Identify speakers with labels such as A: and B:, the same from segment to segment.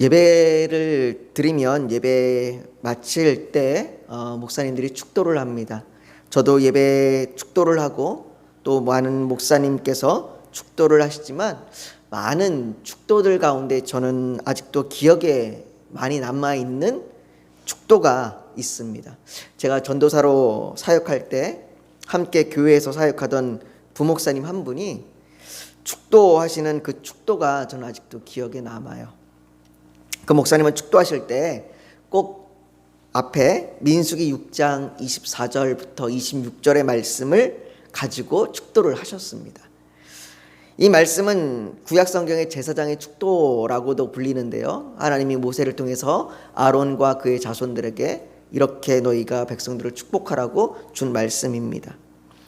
A: 예배를 드리면 예배 마칠 때 목사님들이 축도를 합니다. 저도 예배 축도를 하고 또 많은 목사님께서 축도를 하시지만 많은 축도들 가운데 저는 아직도 기억에 많이 남아있는 축도가 있습니다. 제가 전도사로 사역할 때 함께 교회에서 사역하던 부목사님 한 분이 축도하시는 그 축도가 저는 아직도 기억에 남아요. 그 목사님은 축도하실 때 꼭 앞에 민수기 6장 24절부터 26절의 말씀을 가지고 축도를 하셨습니다. 이 말씀은 구약성경의 제사장의 축도라고도 불리는데요, 하나님이 모세를 통해서 아론과 그의 자손들에게 이렇게 너희가 백성들을 축복하라고 준 말씀입니다.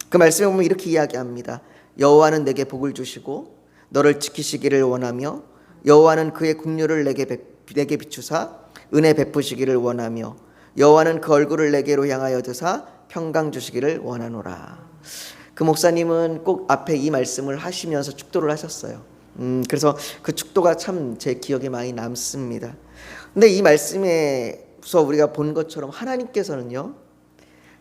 A: 그 말씀에 보면 이렇게 이야기합니다. 여호와는 내게 복을 주시고 너를 지키시기를 원하며 여호와는 그의 긍휼을 내게 비추사 은혜 베푸시기를 원하며 여호와는 그 얼굴을 내게로 향하여 드사 평강 주시기를 원하노라. 그 목사님은 꼭 앞에 이 말씀을 하시면서 축도를 하셨어요. 그래서 그 축도가 참 제 기억에 많이 남습니다. 근데 이 말씀에서 우리가 본 것처럼 하나님께서는요,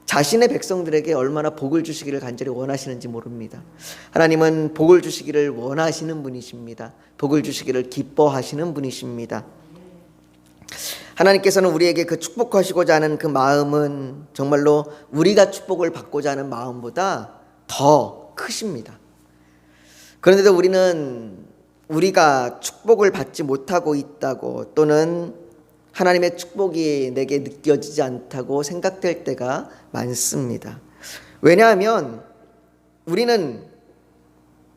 A: 자신의 백성들에게 얼마나 복을 주시기를 간절히 원하시는지 모릅니다. 하나님은 복을 주시기를 원하시는 분이십니다. 복을 주시기를 기뻐하시는 분이십니다. 하나님께서는 우리에게 그 축복하시고자 하는 그 마음은 정말로 우리가 축복을 받고자 하는 마음보다 더 크십니다. 그런데도 우리는 우리가 축복을 받지 못하고 있다고, 또는 하나님의 축복이 내게 느껴지지 않다고 생각될 때가 많습니다. 왜냐하면 우리는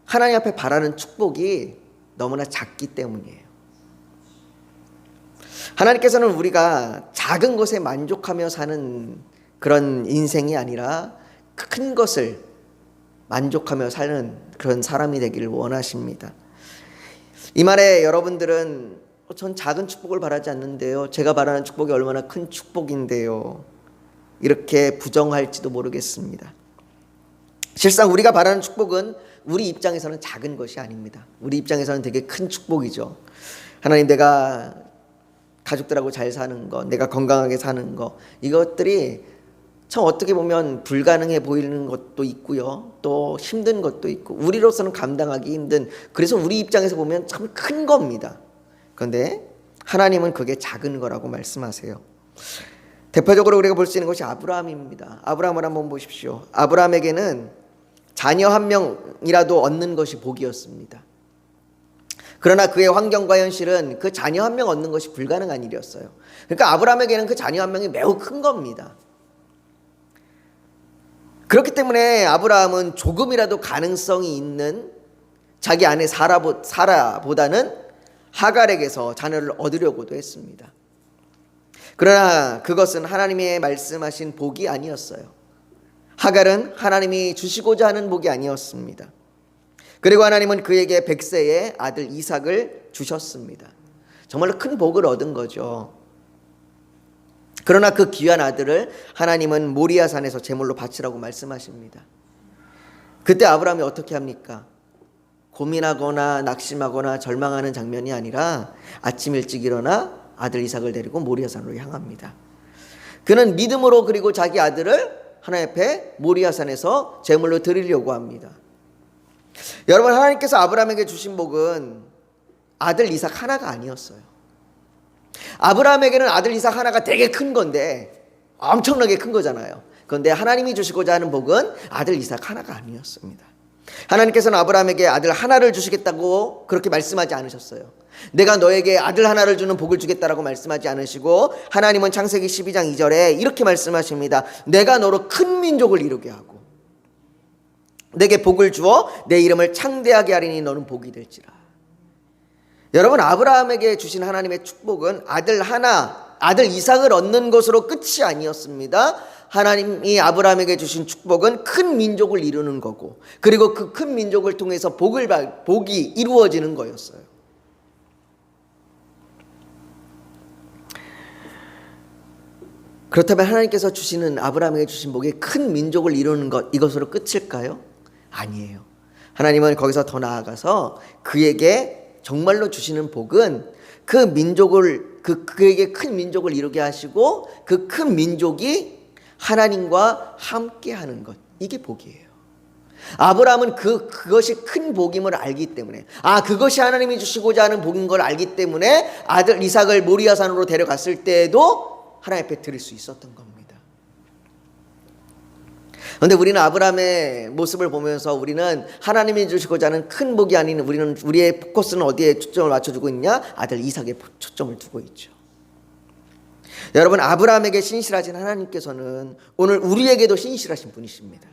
A: 하나님 앞에 바라는 축복이 너무나 작기 때문이에요. 하나님께서는 우리가 작은 것에 만족하며 사는 그런 인생이 아니라 큰 것을 만족하며 사는 그런 사람이 되기를 원하십니다. 이 말에 여러분들은 전 작은 축복을 바라지 않는데요, 제가 바라는 축복이 얼마나 큰 축복인데요, 이렇게 부정할지도 모르겠습니다. 실상 우리가 바라는 축복은 우리 입장에서는 작은 것이 아닙니다. 우리 입장에서는 되게 큰 축복이죠. 하나님, 내가 가족들하고 잘 사는 것, 내가 건강하게 사는 것, 이것들이 참 어떻게 보면 불가능해 보이는 것도 있고요, 또 힘든 것도 있고 우리로서는 감당하기 힘든, 그래서 우리 입장에서 보면 참 큰 겁니다. 그런데 하나님은 그게 작은 거라고 말씀하세요. 대표적으로 우리가 볼 수 있는 것이 아브라함입니다. 아브라함을 한번 보십시오. 아브라함에게는 자녀 한 명이라도 얻는 것이 복이었습니다. 그러나 그의 환경과 현실은 그 자녀 한 명 얻는 것이 불가능한 일이었어요. 그러니까 아브라함에게는 그 자녀 한 명이 매우 큰 겁니다. 그렇기 때문에 아브라함은 조금이라도 가능성이 있는 자기 아내 사라보다는 하갈에게서 자녀를 얻으려고도 했습니다. 그러나 그것은 하나님의 말씀하신 복이 아니었어요. 하갈은 하나님이 주시고자 하는 복이 아니었습니다. 그리고 하나님은 그에게 100세의 아들 이삭을 주셨습니다. 정말로 큰 복을 얻은 거죠. 그러나 그 귀한 아들을 하나님은 모리아산에서 제물로 바치라고 말씀하십니다. 그때 아브라함이 어떻게 합니까? 고민하거나 낙심하거나 절망하는 장면이 아니라 아침 일찍 일어나 아들 이삭을 데리고 모리아산으로 향합니다. 그는 믿음으로 그리고 자기 아들을 하나님 앞에 모리아산에서 제물로 드리려고 합니다. 여러분, 하나님께서 아브라함에게 주신 복은 아들 이삭 하나가 아니었어요. 아브라함에게는 아들 이삭 하나가 되게 큰 건데, 엄청나게 큰 거잖아요. 그런데 하나님이 주시고자 하는 복은 아들 이삭 하나가 아니었습니다. 하나님께서는 아브라함에게 아들 하나를 주시겠다고 그렇게 말씀하지 않으셨어요. 내가 너에게 아들 하나를 주는 복을 주겠다라고 말씀하지 않으시고, 하나님은 창세기 12장 2절에 이렇게 말씀하십니다. 내가 너로 큰 민족을 이루게 하고 내게 복을 주어 내 이름을 창대하게 하리니 너는 복이 될지라. 여러분, 아브라함에게 주신 하나님의 축복은 아들 이삭을 얻는 것으로 끝이 아니었습니다. 하나님이 아브라함에게 주신 축복은 큰 민족을 이루는 거고, 그리고 그 큰 민족을 통해서 복이 이루어지는 거였어요. 그렇다면 하나님께서 주시는, 아브라함에게 주신 복이 큰 민족을 이루는 것, 이것으로 끝일까요? 아니에요. 하나님은 거기서 더 나아가서 그에게 정말로 주시는 복은 그 민족을 그에게 큰 민족을 이루게 하시고 그 큰 민족이 하나님과 함께하는 것, 이게 복이에요. 아브라함은 그것이 큰 복임을 알기 때문에, 그것이 하나님이 주시고자 하는 복인 걸 알기 때문에 아들 이삭을 모리아산으로 데려갔을 때에도 하나님 앞에 드릴 수 있었던 겁니다. 그런데 우리는 아브라함의 모습을 보면서 우리는 하나님이 주시고자 하는 큰 복이 아닌 우리의 포커스는 어디에 초점을 맞춰주고 있냐? 아들 이삭에 초점을 두고 있죠. 여러분, 아브라함에게 신실하신 하나님께서는 오늘 우리에게도 신실하신 분이십니다.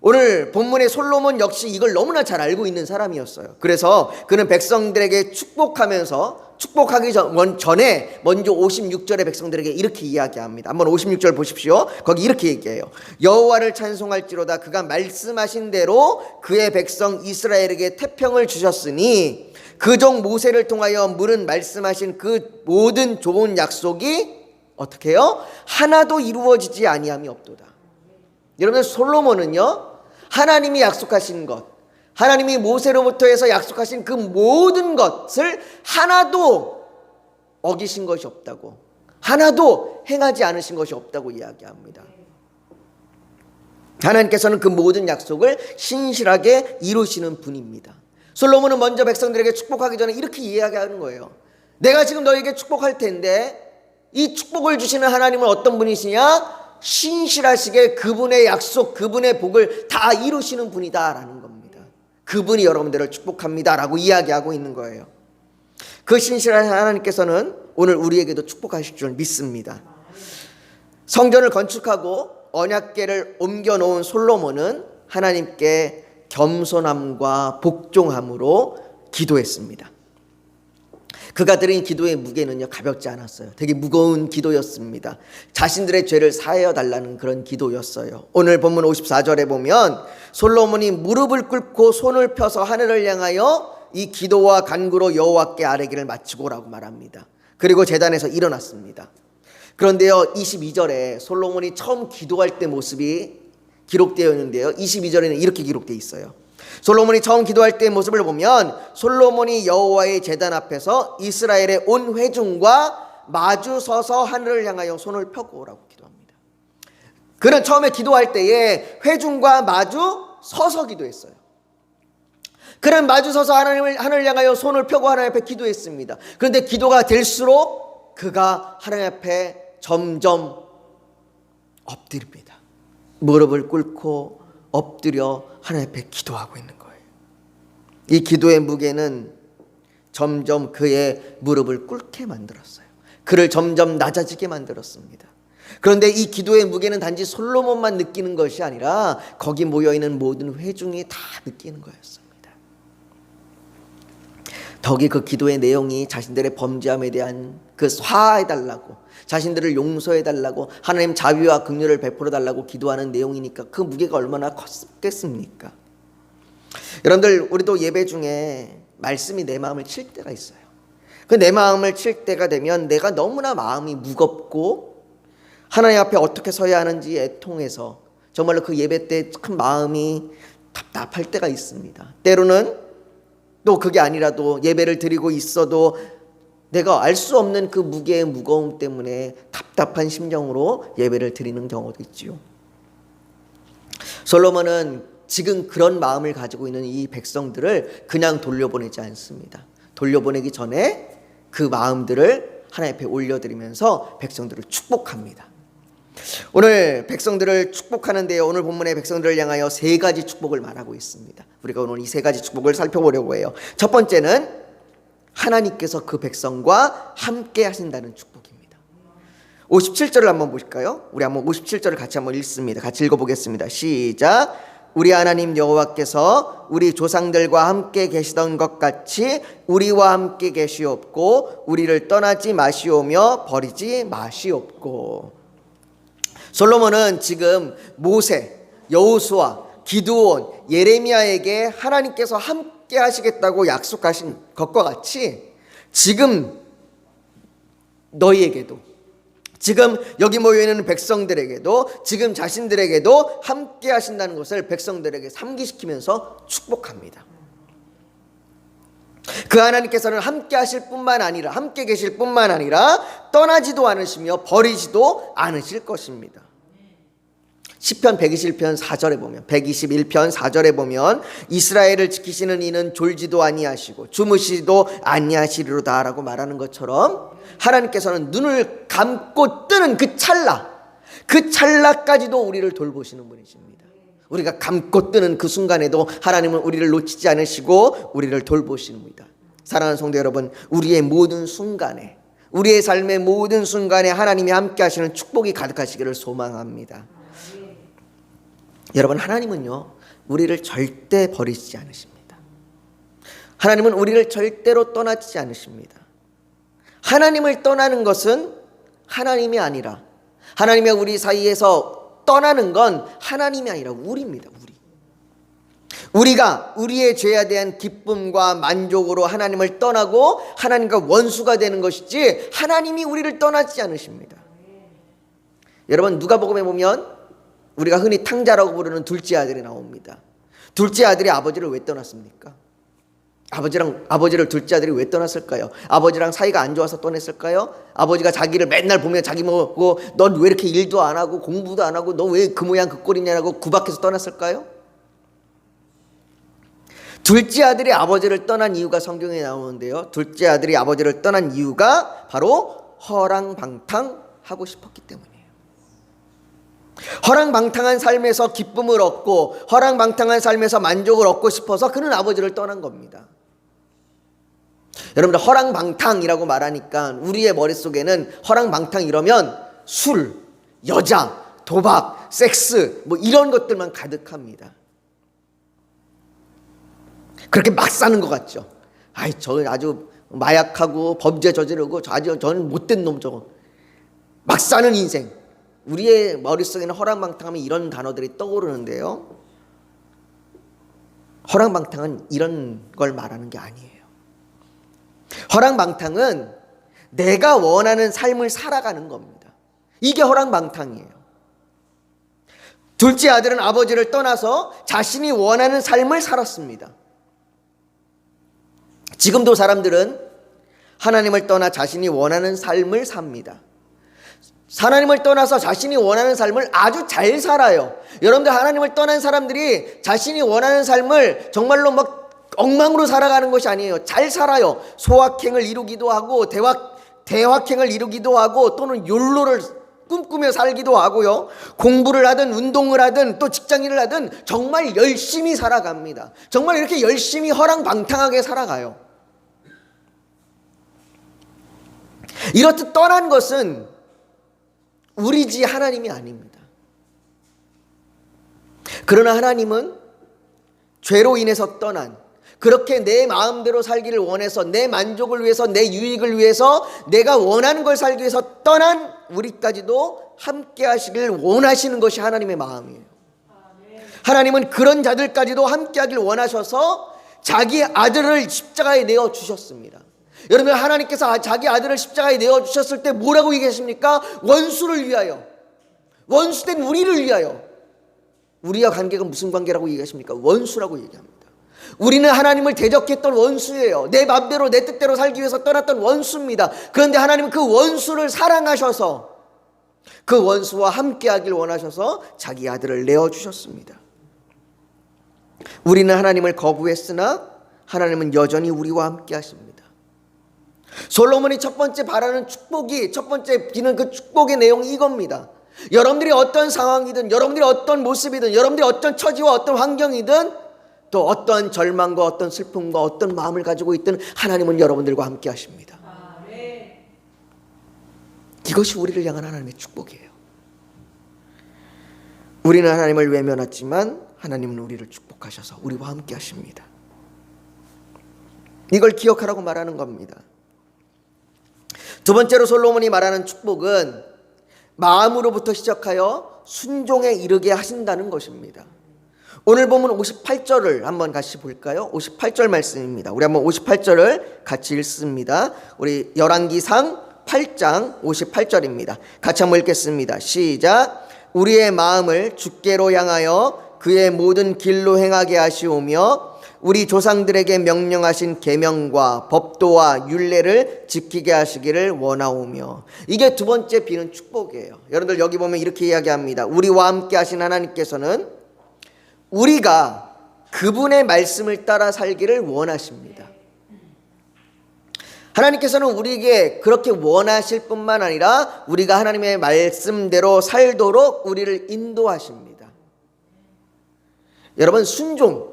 A: 오늘 본문의 솔로몬 역시 이걸 너무나 잘 알고 있는 사람이었어요. 그래서 그는 백성들에게 축복하기 전에 먼저 56절의 백성들에게 이렇게 이야기합니다. 한번 56절 보십시오. 거기 이렇게 얘기해요. 여호와를 찬송할지로다. 그가 말씀하신 대로 그의 백성 이스라엘에게 태평을 주셨으니 그 종 모세를 통하여 물은 말씀하신 그 모든 좋은 약속이 어떻게 해요? 하나도 이루어지지 아니함이 없도다. 여러분, 솔로몬은요, 하나님이 약속하신 것, 하나님이 모세로부터 해서 약속하신 그 모든 것을 하나도 어기신 것이 없다고, 하나도 행하지 않으신 것이 없다고 이야기합니다. 하나님께서는 그 모든 약속을 신실하게 이루시는 분입니다. 솔로몬은 먼저 백성들에게 축복하기 전에 이렇게 이야기하는 거예요. 내가 지금 너에게 축복할 텐데 이 축복을 주시는 하나님은 어떤 분이시냐? 신실하시게 그분의 약속, 그분의 복을 다 이루시는 분이다라는 겁니다. 그분이 여러분들을 축복합니다 라고 이야기하고 있는 거예요. 그 신실한 하나님께서는 오늘 우리에게도 축복하실 줄 믿습니다. 성전을 건축하고 언약궤를 옮겨놓은 솔로몬은 하나님께 겸손함과 복종함으로 기도했습니다. 그가 드린 기도의 무게는요, 가볍지 않았어요. 되게 무거운 기도였습니다. 자신들의 죄를 사하여 달라는 그런 기도였어요. 오늘 본문 54절에 보면 솔로몬이 무릎을 꿇고 손을 펴서 하늘을 향하여 이 기도와 간구로 여호와께 아뢰기를 마치고라고 말합니다. 그리고 제단에서 일어났습니다. 그런데요, 22절에 솔로몬이 처음 기도할 때 모습이 기록되어 있는데요, 22절에는 이렇게 기록되어 있어요. 솔로몬이 처음 기도할 때의 모습을 보면 솔로몬이 여호와의 제단 앞에서 이스라엘의 온 회중과 마주 서서 하늘을 향하여 손을 펴고라고 기도합니다. 그는 처음에 기도할 때에 회중과 마주 서서 기도했어요. 그는 마주 서서 하늘을 향하여 손을 펴고 하나님 앞에 기도했습니다. 그런데 기도가 될수록 그가 하나님 앞에 점점 엎드립니다. 무릎을 꿇고 엎드려 하나님 앞에 기도하고 있는 거예요. 이 기도의 무게는 점점 그의 무릎을 꿇게 만들었어요. 그를 점점 낮아지게 만들었습니다. 그런데 이 기도의 무게는 단지 솔로몬만 느끼는 것이 아니라 거기 모여있는 모든 회중이 다 느끼는 거였습니다. 덕이 그 기도의 내용이 자신들의 범죄함에 대한 그 화해달라고, 자신들을 용서해달라고, 하나님 자비와 긍휼을 베풀어달라고 기도하는 내용이니까 그 무게가 얼마나 컸겠습니까? 여러분들, 우리도 예배 중에 말씀이 내 마음을 칠 때가 있어요. 그 내 마음을 칠 때가 되면 내가 너무나 마음이 무겁고 하나님 앞에 어떻게 서야 하는지 애통해서 정말로 그 예배 때 참 마음이 답답할 때가 있습니다. 때로는 또 그게 아니라도 예배를 드리고 있어도 내가 알 수 없는 그 무게의 무거움 때문에 답답한 심정으로 예배를 드리는 경우도 있지요. 솔로몬은 지금 그런 마음을 가지고 있는 이 백성들을 그냥 돌려보내지 않습니다. 돌려보내기 전에 그 마음들을 하나님 앞에 올려드리면서 백성들을 축복합니다. 오늘 백성들을 축복하는데요, 오늘 본문의 백성들을 향하여 세 가지 축복을 말하고 있습니다. 우리가 오늘 이 세 가지 축복을 살펴보려고 해요. 첫 번째는 하나님께서 그 백성과 함께 하신다는 축복입니다. 57절을 한번 보실까요? 우리 한번 57절을 같이 한번 읽습니다. 같이 읽어보겠습니다. 시작. 우리 하나님 여호와께서 우리 조상들과 함께 계시던 것 같이 우리와 함께 계시옵고 우리를 떠나지 마시오며 버리지 마시옵고. 솔로몬은 지금 모세, 여호수아, 기드온, 예레미야에게 하나님께서 함께 하시겠다고 약속하신 것과 같이 지금 너희에게도, 지금 여기 모여있는 백성들에게도, 지금 자신들에게도 함께 하신다는 것을 백성들에게 상기시키면서 축복합니다. 그 하나님께서는 함께 하실 뿐만 아니라, 함께 계실 뿐만 아니라 떠나지도 않으시며 버리지도 않으실 것입니다. 시편 121편 4절에 보면, 121편 4절에 보면 이스라엘을 지키시는 이는 졸지도 아니하시고 주무시지도 아니하시리로다 라고 말하는 것처럼, 하나님께서는 눈을 감고 뜨는 그 찰나까지도 우리를 돌보시는 분이십니다. 우리가 감고 뜨는 그 순간에도 하나님은 우리를 놓치지 않으시고 우리를 돌보시는 분이다. 사랑하는 성도 여러분, 우리의 모든 순간에, 우리의 삶의 모든 순간에 하나님이 함께 하시는 축복이 가득하시기를 소망합니다. 여러분, 하나님은요, 우리를 절대 버리지 않으십니다. 하나님은 우리를 절대로 떠나지 않으십니다. 하나님을 떠나는 것은 하나님이 아니라, 하나님과 우리 사이에서 떠나는 건 하나님이 아니라 우리입니다. 우리가 우리의 죄에 대한 기쁨과 만족으로 하나님을 떠나고 하나님과 원수가 되는 것이지, 하나님이 우리를 떠나지 않으십니다. 여러분, 누가복음에 보면 우리가 흔히 탕자라고 부르는 둘째 아들이 나옵니다. 둘째 아들이 아버지를 왜 떠났습니까? 아버지를 둘째 아들이 왜 떠났을까요? 아버지랑 사이가 안 좋아서 떠났을까요? 아버지가 자기를 맨날 보면 자기 보고 넌 왜 이렇게 일도 안 하고 공부도 안 하고 너 왜 그 모양 그 꼴이냐라고 구박해서 떠났을까요? 둘째 아들이 아버지를 떠난 이유가 성경에 나오는데요, 둘째 아들이 아버지를 떠난 이유가 바로 허랑방탕하고 싶었기 때문이에요. 허랑방탕한 삶에서 기쁨을 얻고 허랑방탕한 삶에서 만족을 얻고 싶어서 그는 아버지를 떠난 겁니다. 여러분들, 허랑방탕이라고 말하니까 우리의 머릿속에는 허랑방탕 이러면 술, 여자, 도박, 섹스 뭐 이런 것들만 가득합니다. 그렇게 막 사는 것 같죠. 아이, 저는 아주 마약하고 범죄 저지르고 저는 못된 놈, 저거 막 사는 인생. 우리의 머릿속에는 허랑방탕하면 이런 단어들이 떠오르는데요, 허랑방탕은 이런 걸 말하는 게 아니에요. 허랑방탕은 내가 원하는 삶을 살아가는 겁니다. 이게 허랑방탕이에요. 둘째 아들은 아버지를 떠나서 자신이 원하는 삶을 살았습니다. 지금도 사람들은 하나님을 떠나 자신이 원하는 삶을 삽니다. 하나님을 떠나서 자신이 원하는 삶을 아주 잘 살아요. 여러분들, 하나님을 떠난 사람들이 자신이 원하는 삶을 정말로 막 엉망으로 살아가는 것이 아니에요. 잘 살아요. 소확행을 이루기도 하고 대확행을 이루기도 하고, 또는 욜로를 꿈꾸며 살기도 하고요, 공부를 하든 운동을 하든 또 직장인을 하든 정말 열심히 살아갑니다. 정말 이렇게 열심히 허랑방탕하게 살아가요. 이렇듯 떠난 것은 우리지 하나님이 아닙니다. 그러나 하나님은 죄로 인해서 떠난, 그렇게 내 마음대로 살기를 원해서 내 만족을 위해서, 내 유익을 위해서, 내가 원하는 걸 살기 위해서 떠난 우리까지도 함께 하시길 원하시는 것이 하나님의 마음이에요. 하나님은 그런 자들까지도 함께 하길 원하셔서 자기 아들을 십자가에 내어 주셨습니다. 여러분, 하나님께서 자기 아들을 십자가에 내어주셨을 때 뭐라고 얘기하십니까? 원수를 위하여, 원수된 우리를 위하여. 우리와 관계가 무슨 관계라고 얘기하십니까? 원수라고 얘기합니다. 우리는 하나님을 대적했던 원수예요. 내 맘대로 내 뜻대로 살기 위해서 떠났던 원수입니다. 그런데 하나님은 그 원수를 사랑하셔서 그 원수와 함께 하길 원하셔서 자기 아들을 내어주셨습니다. 우리는 하나님을 거부했으나 하나님은 여전히 우리와 함께 하십니다. 솔로몬이 첫 번째 바라는 축복이, 첫 번째 비는 그 축복의 내용이 이겁니다. 여러분들이 어떤 상황이든, 여러분들이 어떤 모습이든, 여러분들이 어떤 처지와 어떤 환경이든, 또 어떤 절망과 어떤 슬픔과 어떤 마음을 가지고 있든 하나님은 여러분들과 함께 하십니다. 이것이 우리를 향한 하나님의 축복이에요. 우리는 하나님을 외면했지만 하나님은 우리를 축복하셔서 우리와 함께 하십니다. 이걸 기억하라고 말하는 겁니다. 두 번째로 솔로몬이 말하는 축복은 마음으로부터 시작하여 순종에 이르게 하신다는 것입니다. 오늘 보면 58절을 한번 같이 볼까요? 58절 말씀입니다. 우리 한번 58절을 같이 읽습니다. 우리 열왕기상 8장 58절입니다. 같이 한번 읽겠습니다. 시작. 우리의 마음을 주께로 향하여 그의 모든 길로 행하게 하시오며 우리 조상들에게 명령하신 계명과 법도와 율례를 지키게 하시기를 원하오며. 이게 두 번째 비는 축복이에요. 여러분들 여기 보면 이렇게 이야기합니다. 우리와 함께 하신 하나님께서는 우리가 그분의 말씀을 따라 살기를 원하십니다. 하나님께서는 우리에게 그렇게 원하실 뿐만 아니라 우리가 하나님의 말씀대로 살도록 우리를 인도하십니다. 여러분, 순종,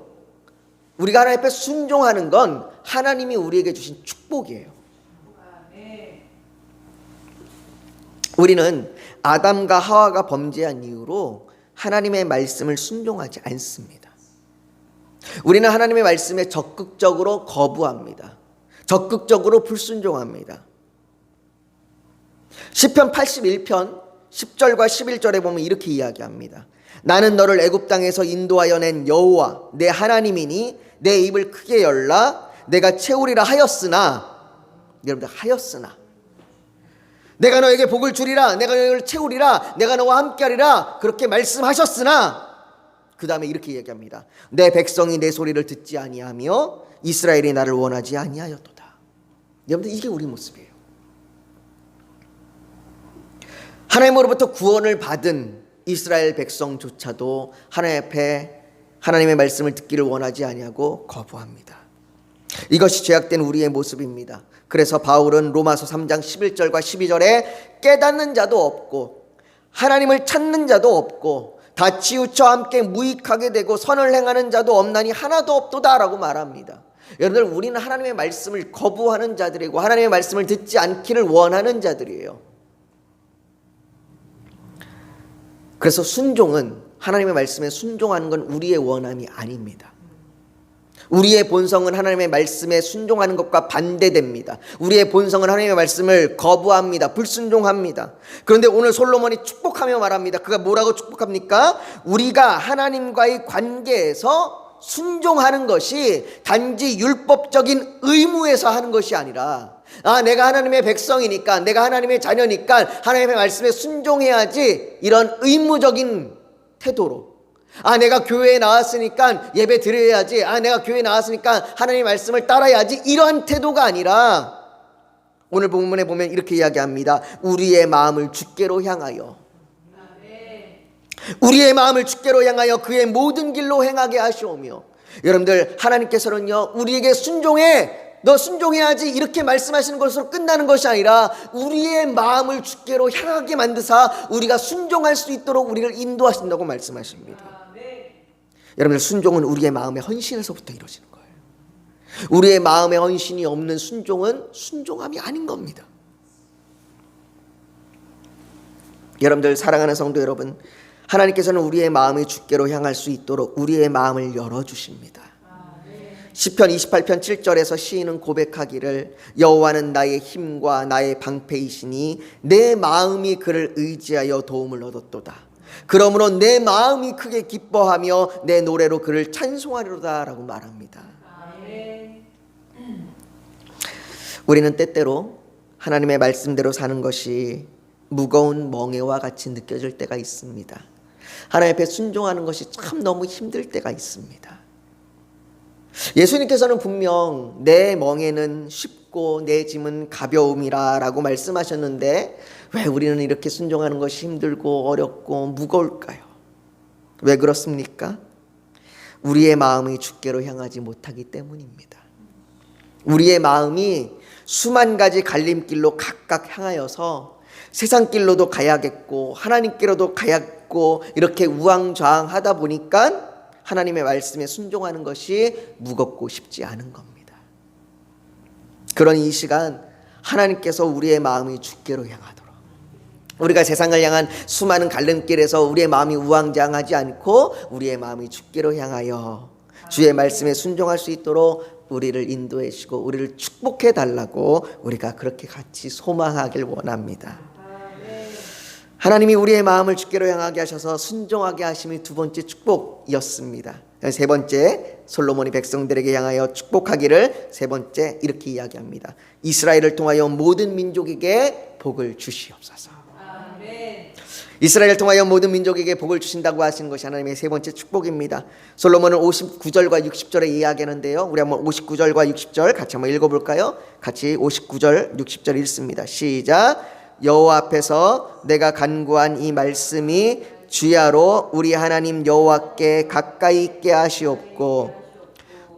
A: 우리가 하나님 앞에 순종하는 건 하나님이 우리에게 주신 축복이에요. 우리는 아담과 하와가 범죄한 이후로 하나님의 말씀을 순종하지 않습니다. 우리는 하나님의 말씀에 적극적으로 거부합니다. 적극적으로 불순종합니다. 시편 81편 10절과 11절에 보면 이렇게 이야기합니다. 나는 너를 애굽 땅에서 인도하여 낸 여호와 내 하나님이니 내 입을 크게 열라 내가 채우리라 하였으나, 여러분들, 하였으나 내가 너에게 복을 주리라, 내가 너를 채우리라, 내가 너와 함께하리라 그렇게 말씀하셨으나, 그 다음에 이렇게 얘기합니다. 내 백성이 내 소리를 듣지 아니하며 이스라엘이 나를 원하지 아니하였도다. 여러분들, 이게 우리 모습이에요. 하나님으로부터 구원을 받은 이스라엘 백성조차도 하나님 앞에 하나님의 말씀을 듣기를 원하지 아니하고 거부합니다. 이것이 죄악된 우리의 모습입니다. 그래서 바울은 로마서 3장 11절과 12절에 깨닫는 자도 없고 하나님을 찾는 자도 없고 다 치우쳐 함께 무익하게 되고 선을 행하는 자도 없나니 하나도 없도다 라고 말합니다. 여러분들, 우리는 하나님의 말씀을 거부하는 자들이고 하나님의 말씀을 듣지 않기를 원하는 자들이에요. 그래서 순종은, 하나님의 말씀에 순종하는 건 우리의 원함이 아닙니다. 우리의 본성은 하나님의 말씀에 순종하는 것과 반대됩니다. 우리의 본성은 하나님의 말씀을 거부합니다. 불순종합니다. 그런데 오늘 솔로몬이 축복하며 말합니다. 그가 뭐라고 축복합니까? 우리가 하나님과의 관계에서 순종하는 것이 단지 율법적인 의무에서 하는 것이 아니라, 내가 하나님의 백성이니까, 내가 하나님의 자녀니까 하나님의 말씀에 순종해야지, 이런 의무적인 태도로, 내가 교회에 나왔으니까 예배 드려야지, 내가 교회에 나왔으니까 하나님의 말씀을 따라야지, 이러한 태도가 아니라 오늘 본문에 보면 이렇게 이야기합니다. 우리의 마음을 주께로 향하여, 우리의 마음을 주께로 향하여 그의 모든 길로 행하게 하시오며. 여러분들, 하나님께서는요, 우리에게 순종해, 너 순종해야지 이렇게 말씀하시는 것으로 끝나는 것이 아니라 우리의 마음을 주께로 향하게 만드사 우리가 순종할 수 있도록 우리를 인도하신다고 말씀하십니다. 여러분들, 순종은 우리의 마음의 헌신에서부터 이루어지는 거예요. 우리의 마음의 헌신이 없는 순종은 순종함이 아닌 겁니다. 여러분들, 사랑하는 성도 여러분, 하나님께서는 우리의 마음이 주께로 향할 수 있도록 우리의 마음을 열어주십니다. 시편 28편 7절에서 시인은 고백하기를, 여호와는 나의 힘과 나의 방패이시니 내 마음이 그를 의지하여 도움을 얻었도다. 그러므로 내 마음이 크게 기뻐하며 내 노래로 그를 찬송하리로다 라고 말합니다. 우리는 때때로 하나님의 말씀대로 사는 것이 무거운 멍에와 같이 느껴질 때가 있습니다. 하나님 앞에 순종하는 것이 참 너무 힘들 때가 있습니다. 예수님께서는 분명 내 멍에는 쉽고 내 짐은 가벼움이라 라고 말씀하셨는데, 왜 우리는 이렇게 순종하는 것이 힘들고 어렵고 무거울까요? 왜 그렇습니까? 우리의 마음이 주께로 향하지 못하기 때문입니다. 우리의 마음이 수만 가지 갈림길로 각각 향하여서 세상 길로도 가야겠고 하나님께로도 가야겠고 이렇게 우왕좌왕하다 보니까 하나님의 말씀에 순종하는 것이 무겁고 쉽지 않은 겁니다. 그런 이 시간, 하나님께서 우리의 마음이 주께로 향하도록, 우리가 세상을 향한 수많은 갈림길에서 우리의 마음이 우왕좌왕하지 않고 우리의 마음이 주께로 향하여 주의 말씀에 순종할 수 있도록 우리를 인도해 주시고 우리를 축복해 달라고 우리가 그렇게 같이 소망하길 원합니다. 하나님이 우리의 마음을 주께로 향하게 하셔서 순종하게 하심이 두 번째 축복이었습니다. 세 번째, 솔로몬이 백성들에게 향하여 축복하기를 세 번째 이렇게 이야기합니다. 이스라엘을 통하여 모든 민족에게 복을 주시옵소서. 이스라엘을 통하여 모든 민족에게 복을 주신다고 하시는 것이 하나님의 세 번째 축복입니다. 솔로몬은 59절과 60절에 이야기하는데요. 우리 한번 59절과 60절 같이 한번 읽어볼까요? 같이 59절 60절 읽습니다. 시작. 여호와 앞에서 내가 간구한 이 말씀이 주야로 우리 하나님 여호와께 가까이 있게 하시옵고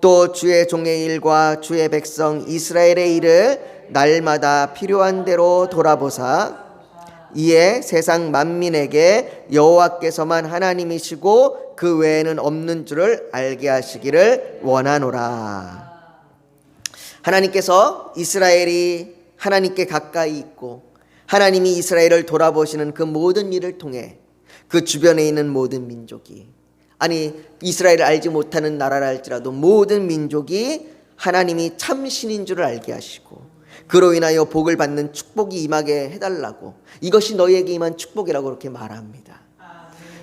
A: 또 주의 종의 일과 주의 백성 이스라엘의 일을 날마다 필요한 대로 돌아보사 이에 세상 만민에게 여호와께서만 하나님이시고 그 외에는 없는 줄을 알게 하시기를 원하노라. 하나님께서 이스라엘이 하나님께 가까이 있고 하나님이 이스라엘을 돌아보시는 그 모든 일을 통해 그 주변에 있는 모든 민족이, 아니 이스라엘을 알지 못하는 나라를 할지라도 모든 민족이 하나님이 참 신인 줄을 알게 하시고 그로 인하여 복을 받는 축복이 임하게 해달라고, 이것이 너희에게 임한 축복이라고 그렇게 말합니다.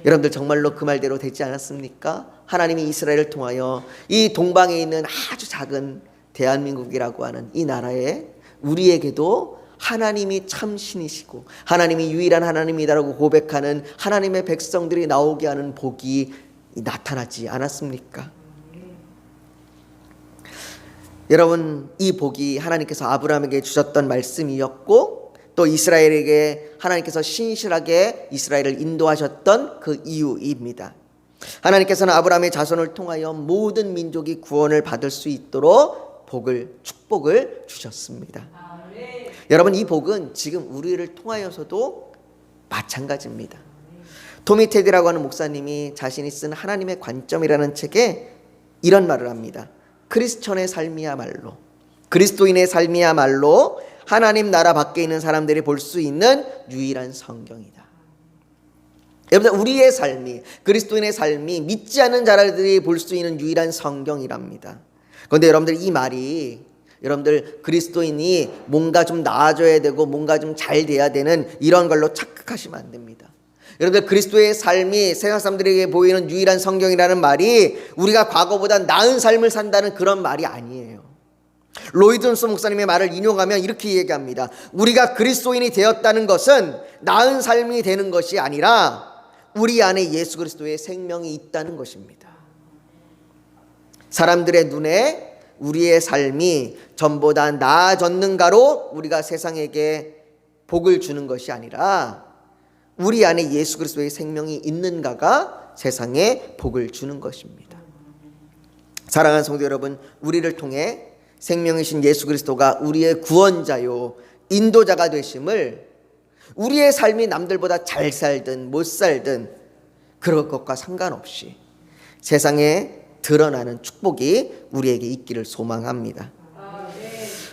A: 여러분들 정말로 그 말대로 되지 않았습니까? 하나님이 이스라엘을 통하여 이 동방에 있는 아주 작은 대한민국이라고 하는 이 나라에 우리에게도 하나님이 참 신이시고 하나님이 유일한 하나님이다라고 고백하는 하나님의 백성들이 나오게 하는 복이 나타나지 않았습니까? 여러분, 이 복이 하나님께서 아브라함에게 주셨던 말씀이었고 또 이스라엘에게 하나님께서 신실하게 이스라엘을 인도하셨던 그 이유입니다. 하나님께서는 아브라함의 자손을 통하여 모든 민족이 구원을 받을 수 있도록 축복을 주셨습니다. 여러분, 이 복은 지금 우리를 통하여서도 마찬가지입니다. 토미 테디라고 하는 목사님이 자신이 쓴 하나님의 관점이라는 책에 이런 말을 합니다. 크리스천의 삶이야말로, 그리스도인의 삶이야말로 하나님 나라 밖에 있는 사람들이 볼 수 있는 유일한 성경이다. 여러분, 우리의 삶이, 그리스도인의 삶이 믿지 않는 자들이 볼 수 있는 유일한 성경이랍니다. 그런데 여러분들, 이 말이 여러분들 그리스도인이 뭔가 좀 나아져야 되고 뭔가 좀 잘 돼야 되는 이런 걸로 착각하시면 안 됩니다. 여러분들, 그리스도의 삶이 세상 사람들에게 보이는 유일한 성경이라는 말이 우리가 과거보다 나은 삶을 산다는 그런 말이 아니에요. 로이드 존스 목사님의 말을 인용하면 이렇게 얘기합니다. 우리가 그리스도인이 되었다는 것은 나은 삶이 되는 것이 아니라 우리 안에 예수 그리스도의 생명이 있다는 것입니다. 사람들의 눈에 우리의 삶이 전보다 나아졌는가로 우리가 세상에게 복을 주는 것이 아니라 우리 안에 예수 그리스도의 생명이 있는가가 세상에 복을 주는 것입니다. 사랑하는 성도 여러분, 우리를 통해 생명이신 예수 그리스도가 우리의 구원자요 인도자가 되심을 우리의 삶이 남들보다 잘 살든 못 살든 그럴 것과 상관없이 세상에 드러나는 축복이 우리에게 있기를 소망합니다.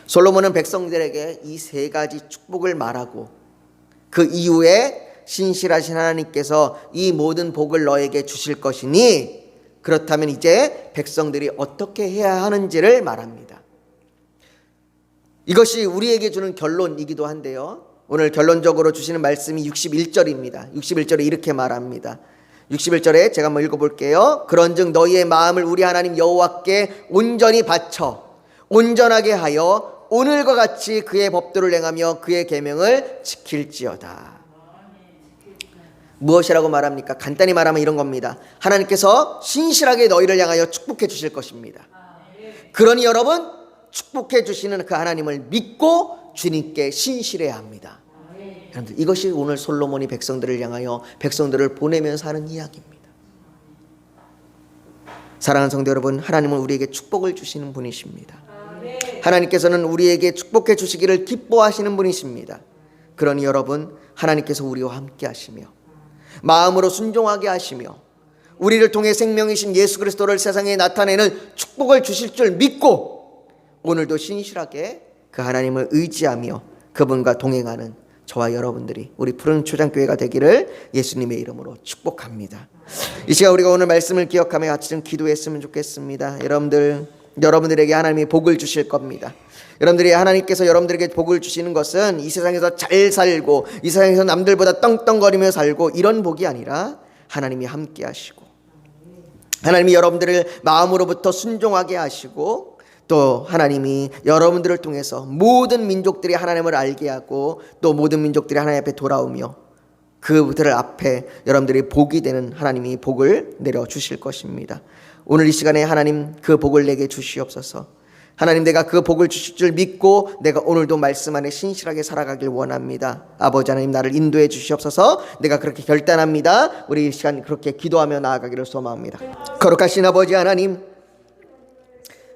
A: 솔로몬은 백성들에게 이 세 가지 축복을 말하고 그 이후에 신실하신 하나님께서 이 모든 복을 너에게 주실 것이니 그렇다면 이제 백성들이 어떻게 해야 하는지를 말합니다. 이것이 우리에게 주는 결론이기도 한데요, 오늘 결론적으로 주시는 말씀이 61절입니다. 61절에 이렇게 말합니다. 61절에 제가 한번 읽어볼게요. 그런즉 너희의 마음을 우리 하나님 여호와께 온전히 바쳐 온전하게 하여 오늘과 같이 그의 법도를 행하며 그의 계명을 지킬지어다. 무엇이라고 말합니까? 간단히 말하면 이런 겁니다. 하나님께서 신실하게 너희를 향하여 축복해 주실 것입니다. 그러니 여러분, 축복해 주시는 그 하나님을 믿고 주님께 신실해야 합니다. 여러분들, 이것이 오늘 솔로몬이 백성들을 향하여 백성들을 보내면서 하는 이야기입니다. 사랑하는 성도 여러분, 하나님은 우리에게 축복을 주시는 분이십니다. 하나님께서는 우리에게 축복해 주시기를 기뻐하시는 분이십니다. 그러니 여러분, 하나님께서 우리와 함께 하시며 마음으로 순종하게 하시며 우리를 통해 생명이신 예수 그리스도를 세상에 나타내는 축복을 주실 줄 믿고 오늘도 신실하게 그 하나님을 의지하며 그분과 동행하는 저와 여러분들이 우리 푸른 초장교회가 되기를 예수님의 이름으로 축복합니다. 이 시간 우리가 오늘 말씀을 기억하며 같이 좀 기도했으면 좋겠습니다. 여러분들에게 하나님이 복을 주실 겁니다. 여러분들이, 하나님께서 여러분들에게 복을 주시는 것은 이 세상에서 잘 살고 이 세상에서 남들보다 떵떵거리며 살고 이런 복이 아니라 하나님이 함께 하시고 하나님이 여러분들을 마음으로부터 순종하게 하시고 또 하나님이 여러분들을 통해서 모든 민족들이 하나님을 알게 하고 또 모든 민족들이 하나님 앞에 돌아오며 그들을 앞에 여러분들이 복이 되는 하나님이 복을 내려주실 것입니다. 오늘 이 시간에 하나님 그 복을 내게 주시옵소서. 하나님, 내가 그 복을 주실 줄 믿고 내가 오늘도 말씀 안에 신실하게 살아가길 원합니다. 아버지 하나님, 나를 인도해 주시옵소서. 내가 그렇게 결단합니다. 우리 이 시간 그렇게 기도하며 나아가기를 소망합니다. 거룩하신 아버지 하나님,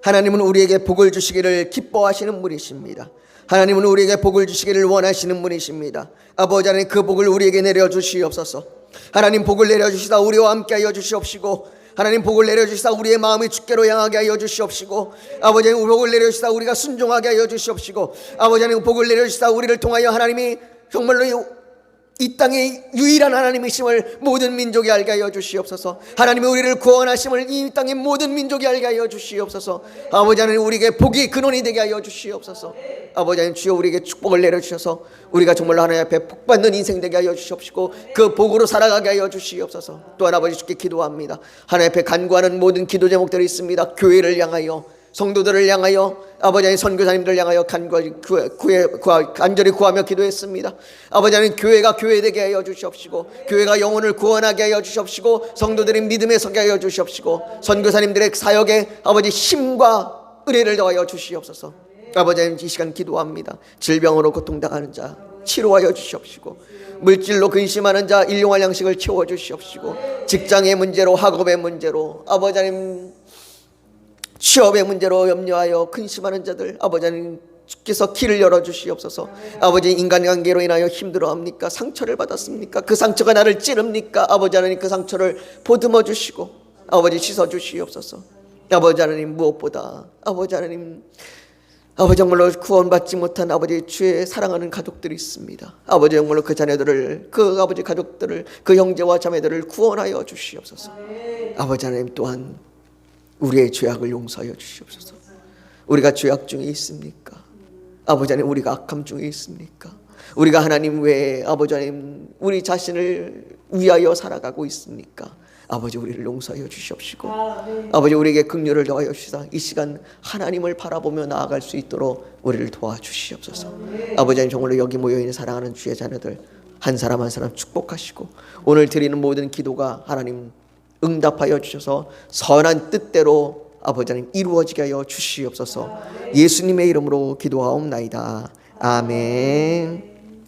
A: 하나님은 우리에게 복을 주시기를 기뻐하시는 분이십니다. 하나님은 우리에게 복을 주시기를 원하시는 분이십니다. 아버지 하나님, 그 복을 우리에게 내려주시옵소서. 하나님, 복을 내려주시다 우리와 함께 하여 주시옵시고, 하나님 복을 내려주시다 우리의 마음이 주께로 향하게 하여 주시옵시고, 아버지 하나님 복을 내려주시다 우리가 순종하게 하여 주시옵시고, 아버지 하나님 복을 내려주시다 우리를 통하여 하나님이 정말로 이 땅의 유일한 하나님이심을 모든 민족이 알게 하여 주시옵소서. 하나님이 우리를 구원하심을 이 땅의 모든 민족이 알게 하여 주시옵소서. 아버지 하나님, 우리에게 복이 근원이 되게 하여 주시옵소서. 아버지 하나님, 주여 우리에게 축복을 내려주셔서 우리가 정말로 하나님 앞에 복받는 인생 되게 하여 주시옵시고, 그 복으로 살아가게 하여 주시옵소서. 또한 아버지 주께 기도합니다. 하나님 앞에 간구하는 모든 기도 제목들이 있습니다. 교회를 향하여, 성도들을 향하여, 아버지 하나님 선교사님들을 향하여 간절히 구하며 기도했습니다. 아버지 하나님, 교회가 교회되게 하여 주시옵시고, 교회가 영혼을 구원하게 하여 주시옵시고, 성도들의 믿음에 서게 하여 주시옵시고, 선교사님들의 사역에 아버지 힘과 은혜를 더하여 주시옵소서. 아버지 하나님, 이 시간 기도합니다. 질병으로 고통당하는 자 치료하여 주시옵시고, 물질로 근심하는 자 일용할 양식을 채워 주시옵시고, 직장의 문제로, 학업의 문제로, 아버지 하나님 취업의 문제로 염려하여 근심하는 자들, 아버지 하나님 주께서 길을 열어주시옵소서. 아버지, 인간관계로 인하여 힘들어합니까? 상처를 받았습니까? 그 상처가 나를 찌릅니까? 아버지 하나님, 그 상처를 보듬어 주시고 아버지 씻어주시옵소서. 아버지 하나님, 무엇보다 아버지 하나님, 아버지 정말로 구원받지 못한 아버지 주의 사랑하는 가족들이 있습니다. 아버지 정말로 그 자녀들을, 그 아버지 가족들을, 그 형제와 자매들을 구원하여 주시옵소서. 아버지 하나님, 또한 우리의 죄악을 용서하여 주시옵소서. 우리가 죄악 중에 있습니까? 아버지 하나님, 우리가 악함 중에 있습니까? 우리가 하나님 외에 아버지 하나님 우리 자신을 위하여 살아가고 있습니까? 아버지, 우리를 용서하여 주시옵시고, 아버지 우리에게 긍휼을 더하여 주시사 이 시간 하나님을 바라보며 나아갈 수 있도록 우리를 도와주시옵소서. 아버지 하나님, 정말로 여기 모여있는 사랑하는 주의 자녀들 한 사람 한 사람 축복하시고, 오늘 드리는 모든 기도가 하나님 응답하여 주셔서 선한 뜻대로 아버지 하나님 이루어지게 하여 주시옵소서. 예수님의 이름으로 기도하옵나이다. 아멘.